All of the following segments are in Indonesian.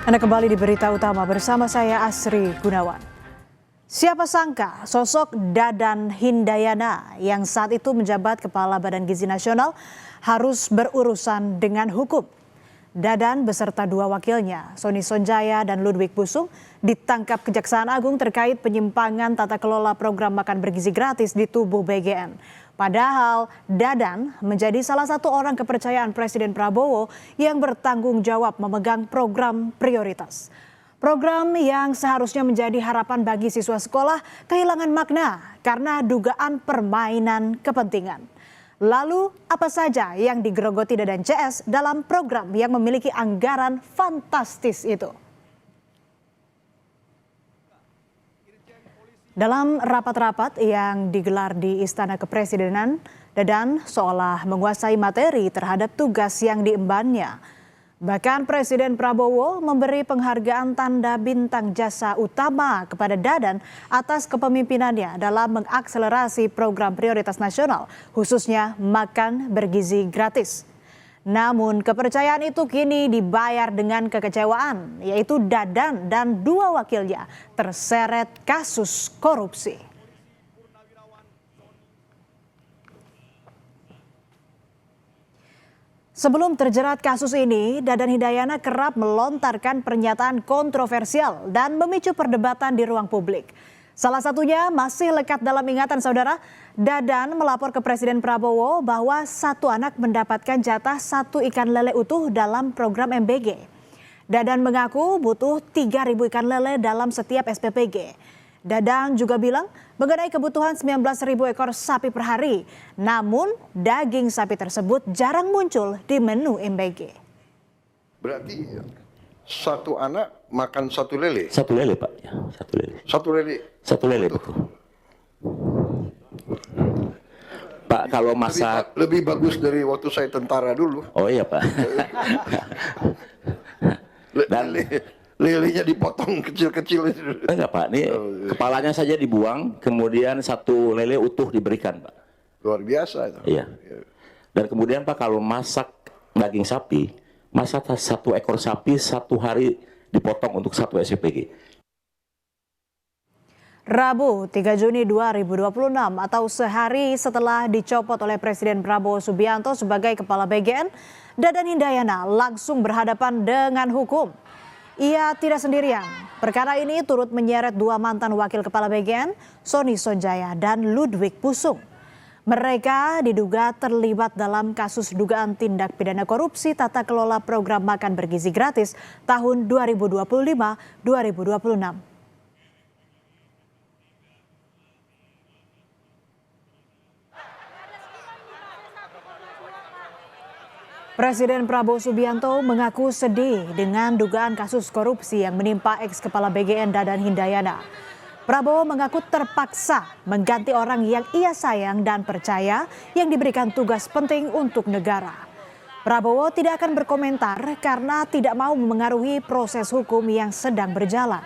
Anda kembali di Berita Utama bersama saya Asri Gunawan. Siapa sangka sosok Dadan Hindayana yang saat itu menjabat Kepala Badan Gizi Nasional harus berurusan dengan hukum. Dadan beserta dua wakilnya, Sony Sonjaya dan Ludwig Busung, ditangkap Kejaksaan Agung terkait penyimpangan tata kelola program makan bergizi gratis di tubuh BGN. Padahal Dadan menjadi salah satu orang kepercayaan Presiden Prabowo yang bertanggung jawab memegang program prioritas. Program yang seharusnya menjadi harapan bagi siswa sekolah kehilangan makna karena dugaan permainan kepentingan. Lalu apa saja yang digerogoti Dadan CS dalam program yang memiliki anggaran fantastis itu? Dalam rapat-rapat yang digelar di Istana Kepresidenan, Dadan seolah menguasai materi terhadap tugas yang diembannya. Bahkan Presiden Prabowo memberi penghargaan tanda bintang jasa utama kepada Dadan atas kepemimpinannya dalam mengakselerasi program prioritas nasional, khususnya makan bergizi gratis. Namun kepercayaan itu kini dibayar dengan kekecewaan, yaitu Dadan dan dua wakilnya terseret kasus korupsi. Sebelum terjerat kasus ini, Dadan Hindayana kerap melontarkan pernyataan kontroversial dan memicu perdebatan di ruang publik. Salah satunya masih lekat dalam ingatan saudara, Dadan melapor ke Presiden Prabowo bahwa satu anak mendapatkan jatah satu ikan lele utuh dalam program MBG. Dadan mengaku butuh 3.000 ikan lele dalam setiap SPPG. Dadan juga bilang mengenai kebutuhan 19.000 ekor sapi per hari. Namun daging sapi tersebut jarang muncul di menu MBG. Berarti satu anak makan satu lele? Satu lele Pak, ya, satu lele. Satu lele? Satu lele betul. Pak kalau masak... Lebih bagus dari waktu saya tentara dulu. Oh iya Pak. Dan lelenya dipotong kecil-kecil. Enggak Pak, ini kepalanya saja dibuang, kemudian satu lele utuh diberikan Pak. Luar biasa itu. Iya. Dan kemudian Pak kalau masak daging sapi, masak satu ekor sapi satu hari dipotong untuk satu SPPG. Rabu 3 Juni 2026 atau sehari setelah dicopot oleh Presiden Prabowo Subianto sebagai Kepala BGN, Dadan Hindayana langsung berhadapan dengan hukum. Ia tidak sendirian. Perkara ini turut menyeret dua mantan wakil Kepala BGN, Sony Sonjaya dan Ludwig Busung. Mereka diduga terlibat dalam kasus dugaan tindak pidana korupsi tata kelola program makan bergizi gratis tahun 2025-2026. Presiden Prabowo Subianto mengaku sedih dengan dugaan kasus korupsi yang menimpa ex-kepala BGN Dadan Hindayana. Prabowo mengaku terpaksa mengganti orang yang ia sayang dan percaya yang diberikan tugas penting untuk negara. Prabowo tidak akan berkomentar karena tidak mau memengaruhi proses hukum yang sedang berjalan.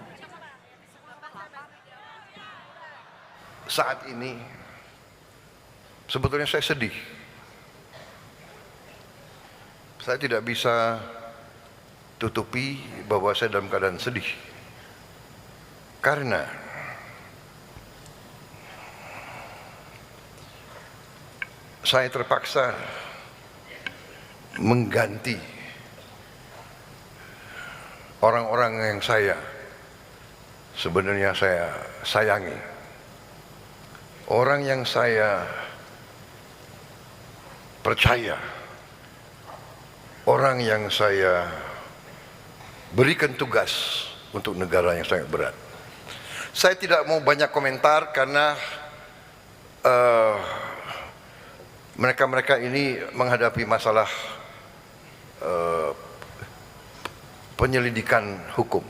Saat ini sebetulnya saya sedih. Saya tidak bisa tutupi bahwa saya dalam keadaan sedih. Karena saya terpaksa mengganti orang-orang yang sebenarnya saya sayangi. Orang yang saya percaya. Orang yang saya berikan tugas untuk negara yang sangat berat. Saya tidak mau banyak komentar karena mereka-mereka ini menghadapi masalah penyelidikan hukum.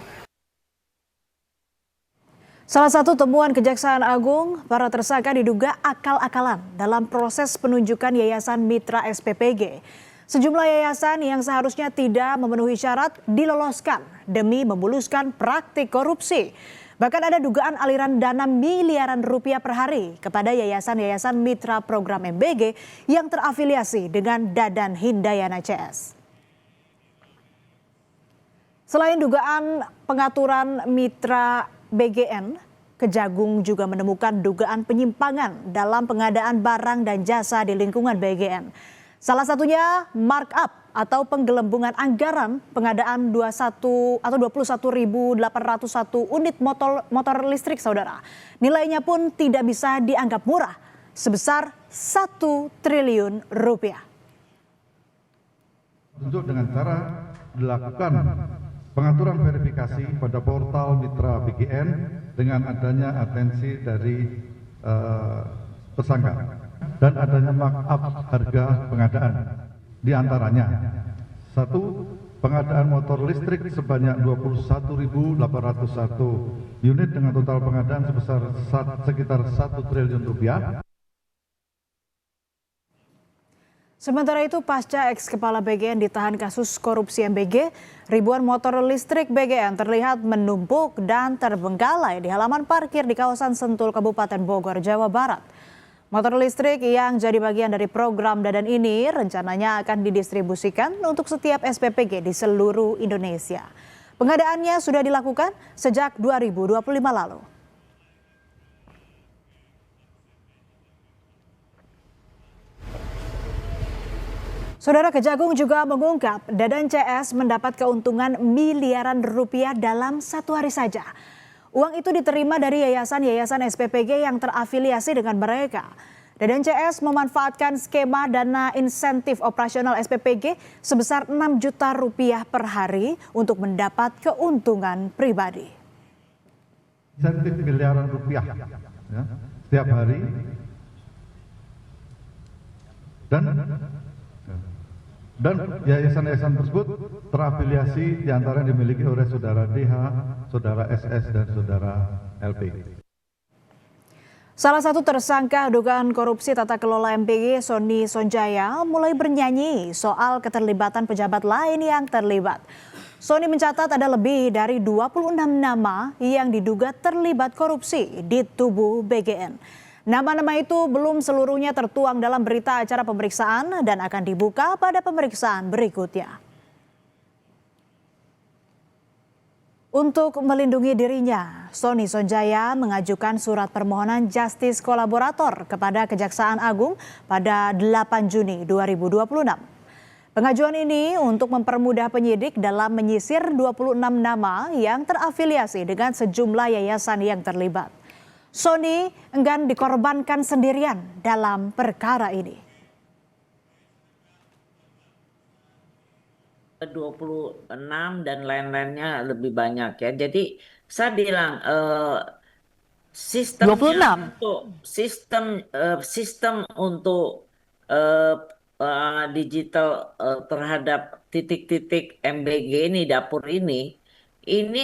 Salah satu temuan Kejaksaan Agung, para tersangka diduga akal-akalan dalam proses penunjukan Yayasan Mitra SPPG. Sejumlah yayasan yang seharusnya tidak memenuhi syarat diloloskan demi memuluskan praktik korupsi. Bahkan ada dugaan aliran dana miliaran rupiah per hari kepada yayasan-yayasan mitra program MBG yang terafiliasi dengan Dadan Hindayana CS. Selain dugaan pengaturan mitra BGN, Kejagung juga menemukan dugaan penyimpangan dalam pengadaan barang dan jasa di lingkungan BGN. Salah satunya markup atau penggelembungan anggaran pengadaan 21.801 unit motor listrik, saudara. Nilainya pun tidak bisa dianggap murah, sebesar 1 triliun rupiah. Untuk dengan cara dilakukan pengaturan verifikasi pada portal mitra BGN dengan adanya atensi dari tersangka dan adanya markup harga pengadaan, di antaranya 1. Pengadaan motor listrik sebanyak 21.801 unit dengan total pengadaan sebesar sekitar 1 triliun rupiah. Sementara itu, pasca ex-kepala BGN ditahan kasus korupsi MBG, ribuan motor listrik BGN terlihat menumpuk dan terbengkalai di halaman parkir di kawasan Sentul, Kabupaten Bogor, Jawa Barat. Motor listrik yang jadi bagian dari program Dadan ini rencananya akan didistribusikan untuk setiap SPPG di seluruh Indonesia. Pengadaannya sudah dilakukan sejak 2025 lalu. Saudara, Kejagung juga mengungkap Dadan CS mendapat keuntungan miliaran rupiah dalam 1 hari saja. Uang itu diterima dari yayasan-yayasan SPPG yang terafiliasi dengan mereka. Dadan CS memanfaatkan skema dana insentif operasional SPPG sebesar 6 juta rupiah per hari untuk mendapat keuntungan pribadi. Insentif miliaran rupiah ya, setiap hari dan yayasan-yayasan tersebut terafiliasi diantara dimiliki oleh saudara DH, saudara SS, dan saudara LP. Salah satu tersangka dugaan korupsi tata kelola MBG, Sony Sonjaya, mulai bernyanyi soal keterlibatan pejabat lain yang terlibat. Sony mencatat ada lebih dari 26 nama yang diduga terlibat korupsi di tubuh BGN. Nama-nama itu belum seluruhnya tertuang dalam berita acara pemeriksaan dan akan dibuka pada pemeriksaan berikutnya. Untuk melindungi dirinya, Sony Sonjaya mengajukan surat permohonan justice kolaborator kepada Kejaksaan Agung pada 8 Juni 2026. Pengajuan ini untuk mempermudah penyidik dalam menyisir 26 nama yang terafiliasi dengan sejumlah yayasan yang terlibat. Sony enggan dikorbankan sendirian dalam perkara ini. 26 dan lain-lainnya lebih banyak ya. Jadi saya bilang sistem untuk digital terhadap titik-titik MBG ini, dapur ini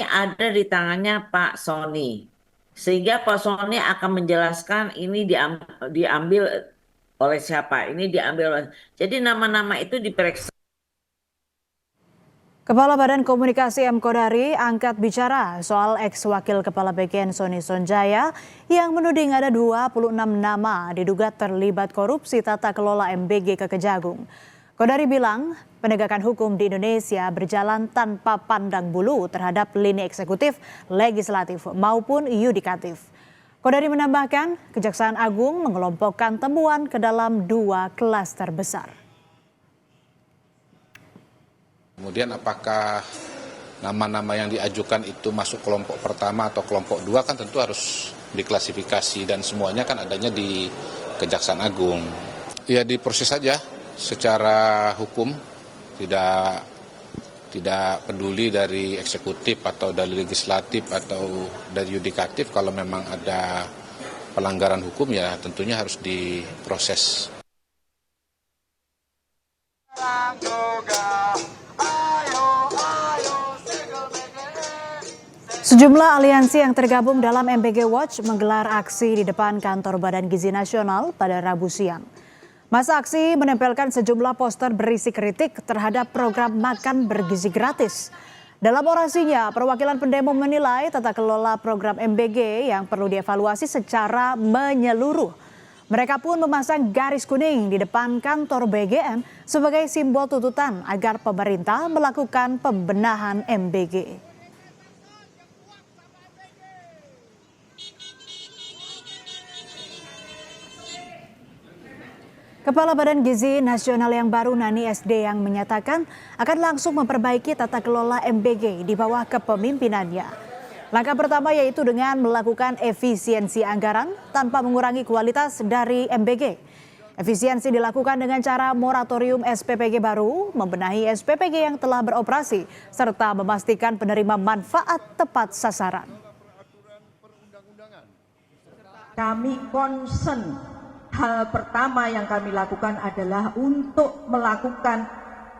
ada di tangannya Pak Sony. Sehingga Pak Sony akan menjelaskan ini diambil oleh siapa, ini diambil oleh. Jadi nama-nama itu diperiksa. Kepala Badan Komunikasi M. Kodari angkat bicara soal ex-wakil Kepala BGN Sony Sonjaya yang menuding ada 26 nama diduga terlibat korupsi tata kelola MBG ke Kejagung. Kodari bilang penegakan hukum di Indonesia berjalan tanpa pandang bulu terhadap lini eksekutif, legislatif maupun yudikatif. Kodari menambahkan Kejaksaan Agung mengelompokkan temuan ke dalam 2 klaster besar. Kemudian apakah nama-nama yang diajukan itu masuk kelompok pertama atau kelompok 2 kan tentu harus diklasifikasi dan semuanya kan adanya di Kejaksaan Agung. Ya diproses saja secara hukum, tidak peduli dari eksekutif atau dari legislatif atau dari yudikatif. Kalau memang ada pelanggaran hukum ya tentunya harus diproses. Sejumlah aliansi yang tergabung dalam MBG Watch menggelar aksi di depan kantor Badan Gizi Nasional pada Rabu siang. Masa aksi menempelkan sejumlah poster berisi kritik terhadap program makan bergizi gratis. Dalam orasinya, perwakilan pendemo menilai tata kelola program MBG yang perlu dievaluasi secara menyeluruh. Mereka pun memasang garis kuning di depan kantor BGN sebagai simbol tuntutan agar pemerintah melakukan pembenahan MBG. Kepala Badan Gizi Nasional yang baru Nani SD yang menyatakan akan langsung memperbaiki tata kelola MBG di bawah kepemimpinannya. Langkah pertama yaitu dengan melakukan efisiensi anggaran tanpa mengurangi kualitas dari MBG. Efisiensi dilakukan dengan cara moratorium SPPG baru, membenahi SPPG yang telah beroperasi, serta memastikan penerima manfaat tepat sasaran. Kami concern. Hal pertama yang kami lakukan adalah untuk melakukan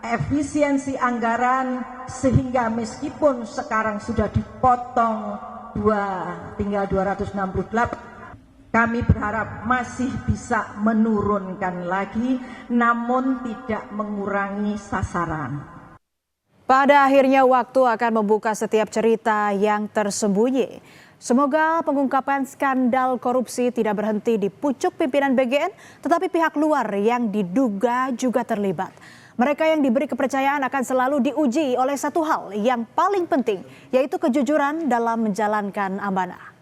efisiensi anggaran sehingga meskipun sekarang sudah dipotong tinggal 268, kami berharap masih bisa menurunkan lagi namun tidak mengurangi sasaran. Pada akhirnya waktu akan membuka setiap cerita yang tersembunyi. Semoga pengungkapan skandal korupsi tidak berhenti di pucuk pimpinan BGN, tetapi pihak luar yang diduga juga terlibat. Mereka yang diberi kepercayaan akan selalu diuji oleh satu hal yang paling penting, yaitu kejujuran dalam menjalankan amanah.